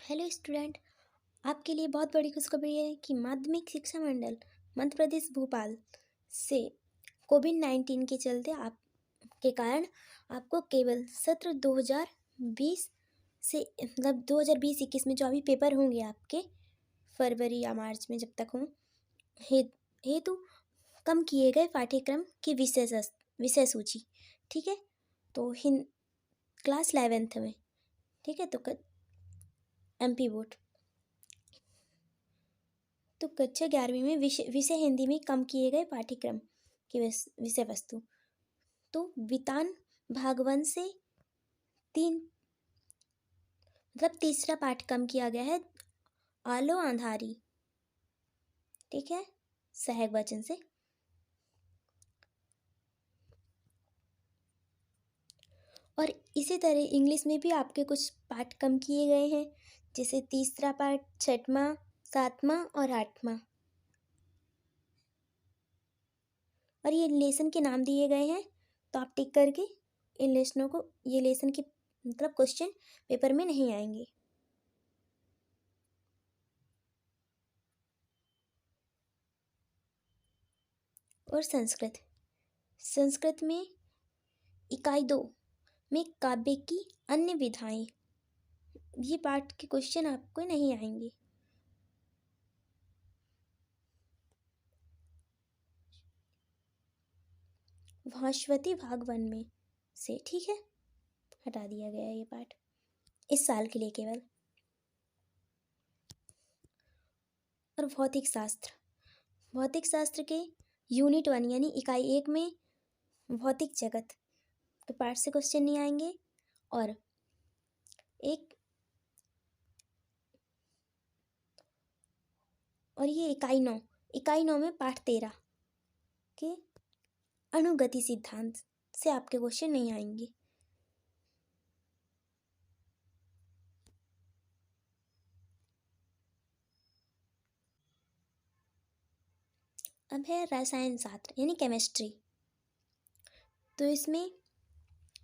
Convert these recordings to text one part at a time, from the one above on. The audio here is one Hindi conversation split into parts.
Hello student. आपके लिए बहुत बड़ी खुशखबरी है कि माध्यमिक शिक्षा मंडल मध्य प्रदेश भोपाल से कोविड-19 के चलते आपके कारण आपको केवल सत्र 2020 से मतलब 2020-21 में जो अभी पेपर होंगे आपके फरवरी या मार्च में जब तक हों हेतु कम किए गए पाठ्यक्रम की विषय सूची। ठीक है, तो क्लास 11th में, ठीक है, तो MP बोर्ड तो कक्षा 11वीं में विषय हिंदी में कम किए गए पाठ्यक्रम की विषय वस्तु। तो वितान भाग 1 से 3 मतलब तीसरा पाठ कम किया गया है, आलो अंधारी। ठीक है, सहायक वचन से। और इसी तरह इंग्लिश में भी आपके कुछ पाठ कम किए गए हैं, जैसे तीसरा पाठ, छठवां, सातवां और आठवां। और ये लेसन के नाम दिए गए हैं, तो आप टिक करके इन लेसनों को, ये लेसन के मतलब क्वेश्चन पेपर में नहीं आएंगे। और संस्कृत में इकाई 2 में काव्य की अन्य विधाएं, ये पाठ के क्वेश्चन आपको नहीं आएंगे। भास्वती भाग 1 में से, ठीक है, हटा दिया गया है ये पाठ इस साल के लिए केवल। और भौतिक शास्त्र के यूनिट 1 यानी इकाई 1 में भौतिक जगत, तो पाठ से क्वेश्चन नहीं आएंगे। और ये इकाई 9 में पाठ 13 के अणुगति सिद्धांत से आपके क्वेश्चन नहीं आएंगे। अब है रसायन शास्त्र यानी केमिस्ट्री। तो इसमें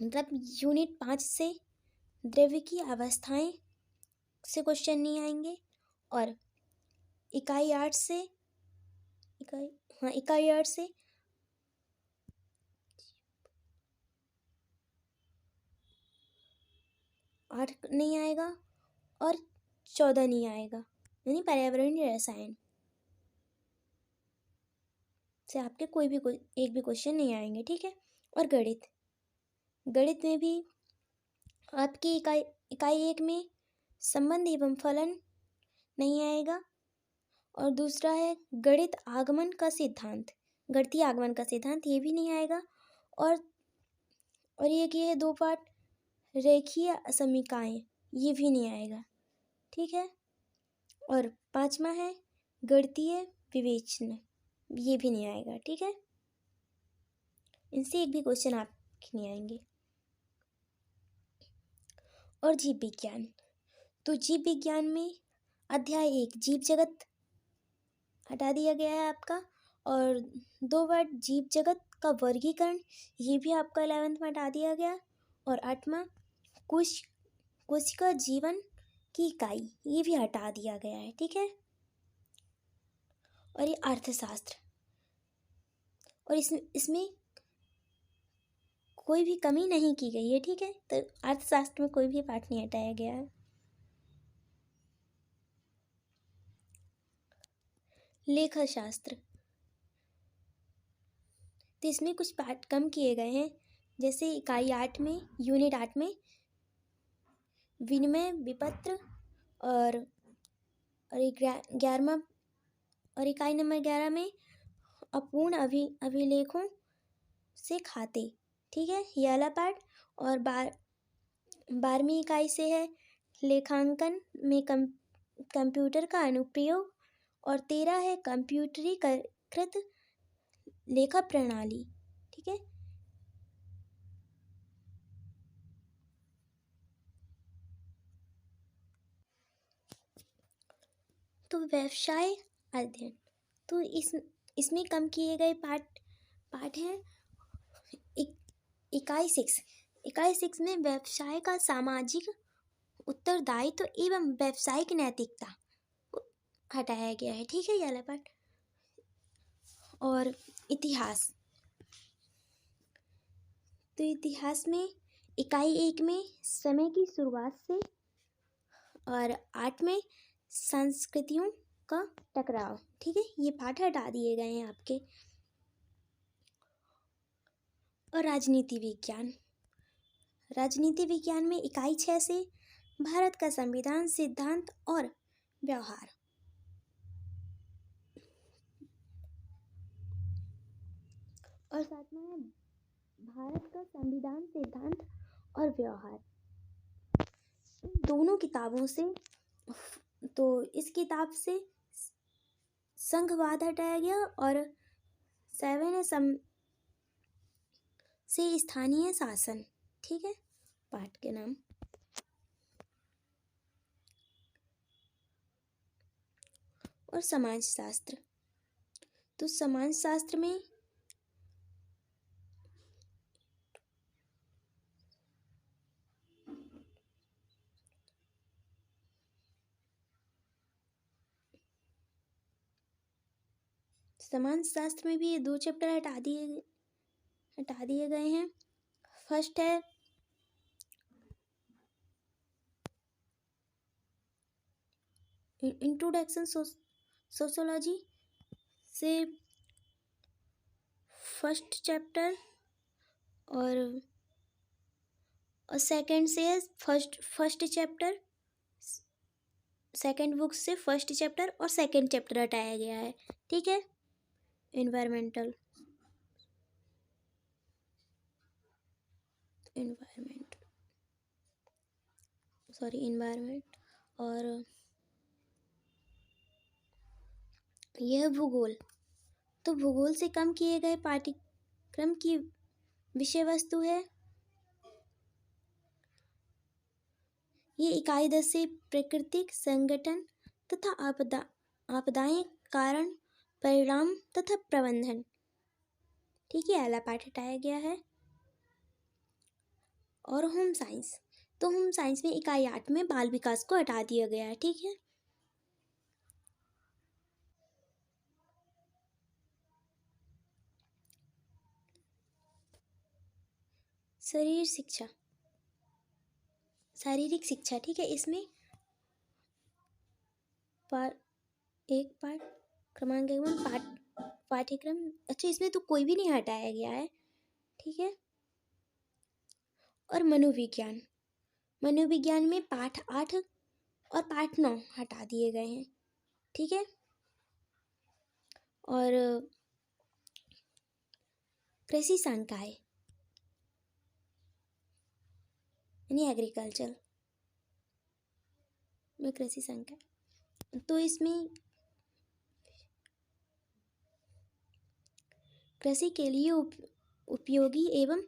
मतलब यूनिट 5 से द्रव्य की अवस्थाएं से क्वेश्चन नहीं आएंगे। और इकाई 8 से इकाई 8 से 8 नहीं आएगा और 14 नहीं आएगा, यानी पर्यावरणीय रसायन से आपके एक भी क्वेश्चन नहीं आएंगे। ठीक है। और गणित में भी आपकी इकाई 1 में संबंध एवं फलन नहीं आएगा। और दूसरा है गणितीय आगमन का सिद्धांत, ये भी नहीं आएगा। और ये है 2 पार्ट, रेखीय समीकरण, ये भी नहीं आएगा। ठीक है। और 5वां है गणितीय विवेचन, ये भी नहीं आएगा। ठीक है, इनसे एक भी क्वेश्चन आपके नहीं आएंगे। और जीव विज्ञान, तो जीव विज्ञान में अध्याय 1 जीव जगत हटा दिया गया है आपका। और 2 वर्ड जीव जगत का वर्गीकरण, ये भी आपका 11th में हटा दिया गया। और 8वां कोशिका जीवन की इकाई, ये भी हटा दिया गया है। ठीक है। और ये अर्थशास्त्र, और इसमें कोई भी कमी नहीं की गई है। ठीक है, तो अर्थशास्त्र में कोई भी पाठ नहीं हटाया गया है। लेखा शास्त्र, तो इसमें कुछ पाठ कम किए गए हैं, जैसे इकाई 8 में यूनिट 8 में विनिमय विपत्र और 11वां और इकाई नंबर 11 में अपूर्ण अभिलेखों से खाते। ठीक है, ये वाला पाठ। और 12वीं इकाई से है लेखांकन में कंप्यूटर का अनुप्रयोग। और 13 है कंप्यूटरीकृत लेखा प्रणाली। ठीक है। तो व्यवसाय अध्ययन, तो इसमें कम किए गए पाठ हैं इकाई 6 में व्यवसाय का सामाजिक उत्तरदायित्व एवं व्यावसायिक नैतिकता हटाया गया है। ठीक है, ये वाला पार्ट। और इतिहास, तो इतिहास में इकाई 1 में समय की शुरुआत से और 8 में संस्कृतियों का टकराव। ठीक है, ये पाठ हटा दिए गए हैं आपके। और राजनीति विज्ञान, राजनीति विज्ञान में इकाई 6 से भारत का संविधान, सिद्धांत और व्यवहार। और साथ में भारत का संविधान, सिद्धांत और व्यवहार। दोनों किताबों से, तो इस किताब से संघवाद हटाया गया और 7 से स्थानीय शासन। ठीक है, पाठ के नाम। और समाजशास्त्र, तो समाजशास्त्र में भी ये 2 चैप्टर हटा दिए गए हैं। फर्स्ट है इंट्रोडक्शन सोशियोलॉजी से फर्स्ट चैप्टर, और सेकंड से है फर्स्ट चैप्टर, सेकंड बुक से फर्स्ट चैप्टर और सेकंड चैप्टर हटाया गया है। ठीक है, इन्वायरमेंट और यह भूगोल, तो भूगोल से कम किए गए पाठ्यक्रम की विषय वस्तु है। ये इकाई 10 से प्राकृतिक संगठन तथा आपदाएं, कारण, परिणाम तथा प्रबंधन। ठीक है, अगला पाठ हटाया गया है। और होम साइंस, तो होम साइंस में इकाई 8 में बाल विकास को हटा दिया गया है। ठीक है, शारीरिक शिक्षा। ठीक है, इसमें क्रमांक 1 पाठ्यक्रम। अच्छा, इसमें तो कोई भी नहीं हटाया गया है। ठीक है, और मनोविज्ञान में पाठ 8 और पाठ 9 हटा दिए गए हैं। ठीक है, और कृषि संकाय यानी एग्रीकल्चर में कृषि संकाय, तो इसमें कृषि के लिए उपयोगी एवं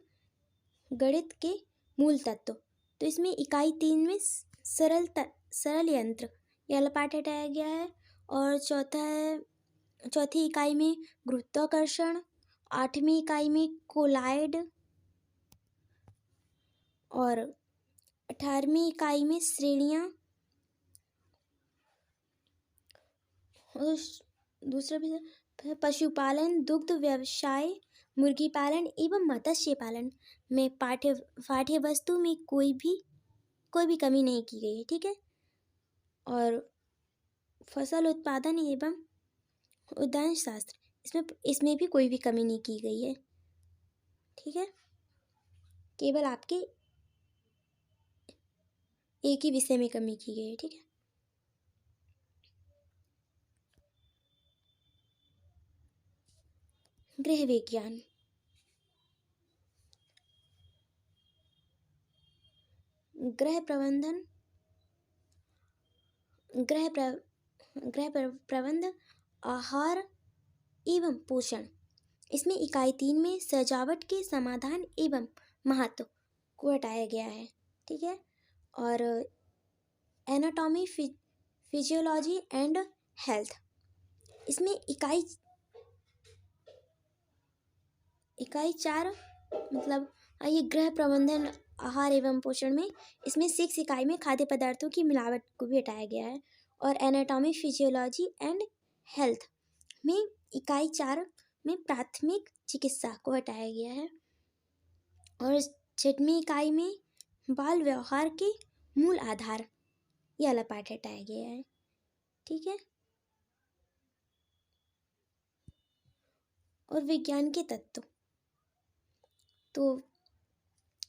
गणित के मूल तत्व। तो इसमें इकाई 3 में सरल यंत्र, यह पाठ हटाया गया है। और चौथी इकाई में गुरुत्वाकर्षण, 8वीं इकाई में कोलाइड, और 18वीं इकाई में श्रेणियाँ। और दूसरा भी पशुपालन, दुग्ध व्यवसाय, मुर्गी पालन एवं मत्स्य पालन में पाठ्य वस्तु में कोई भी कमी नहीं की गई है। ठीक है, और फसल उत्पादन एवं उद्यान शास्त्र, इसमें भी कोई भी कमी नहीं की गई है। ठीक है, केवल आपके एक ही विषय में कमी की गई है। ठीक है, गृह विज्ञान, गृह प्रबंध, आहार एवं पोषण। इसमें इकाई 3 में सजावट के समाधान एवं महत्व को हटाया गया है। ठीक है, और एनाटॉमी, फिजियोलॉजी एंड हेल्थ, इसमें इकाई 4 मतलब ये गृह प्रबंधन, आहार एवं पोषण में इसमें 6 इकाई में खाद्य पदार्थों की मिलावट को भी हटाया गया है। और एनाटॉमी फिजियोलॉजी एंड हेल्थ में इकाई 4 में प्राथमिक चिकित्सा को हटाया गया है। और 6वीं इकाई में बाल व्यवहार के मूल आधार, ये वाला पाठ हटाया गया है। ठीक है। और विज्ञान के तत्व, तो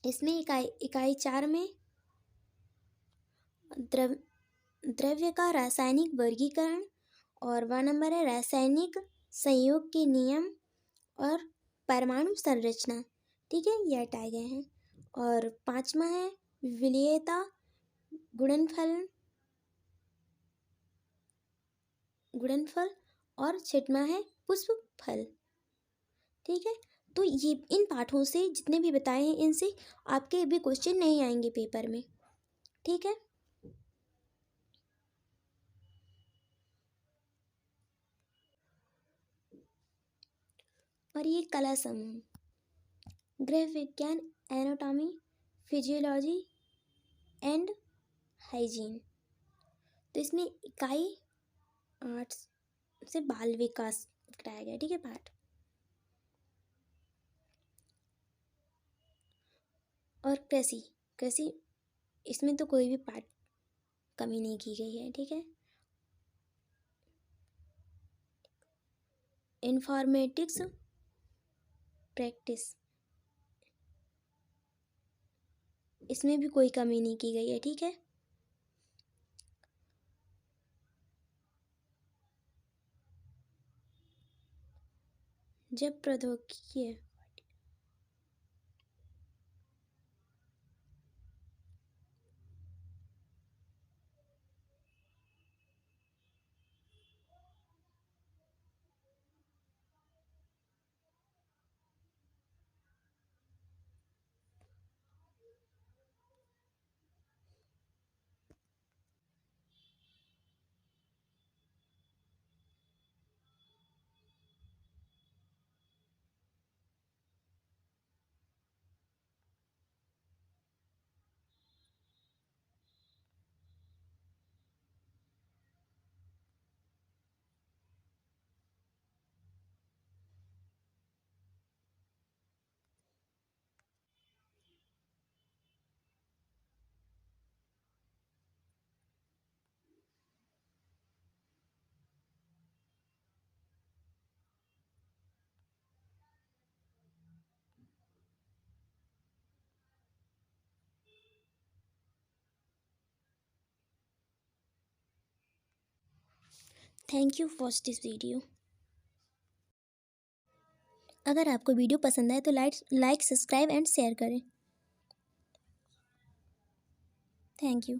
इसमें इकाई 4 में द्रव्य का रासायनिक वर्गीकरण, और 1 नंबर है रासायनिक संयोग के नियम और परमाणु संरचना। ठीक है, ये हटाए गए हैं। और 5वां है विलेयता, गुणनफल, और 6वां है पुष्प फल। ठीक है, तो ये इन पाठों से जितने भी बताए हैं इनसे आपके भी क्वेश्चन नहीं आएंगे पेपर में। ठीक है। और ये कला समूह, गृह विज्ञान, एनाटॉमी, फिजियोलॉजी एंड हाइजीन, तो इसमें इकाई 8 से बाल विकास कराया गया। ठीक है पाठ। और कृषि इसमें तो कोई भी पाठ कमी नहीं की गई है। ठीक है। इन्फॉर्मेटिक्स प्रैक्टिस, इसमें भी कोई कमी नहीं की गई है। ठीक है। जब प्रौद्योगिकी है, thank you for this video. अगर आपको वीडियो पसंद आए तो लाइक, सब्सक्राइब एंड शेयर करें। Thank you.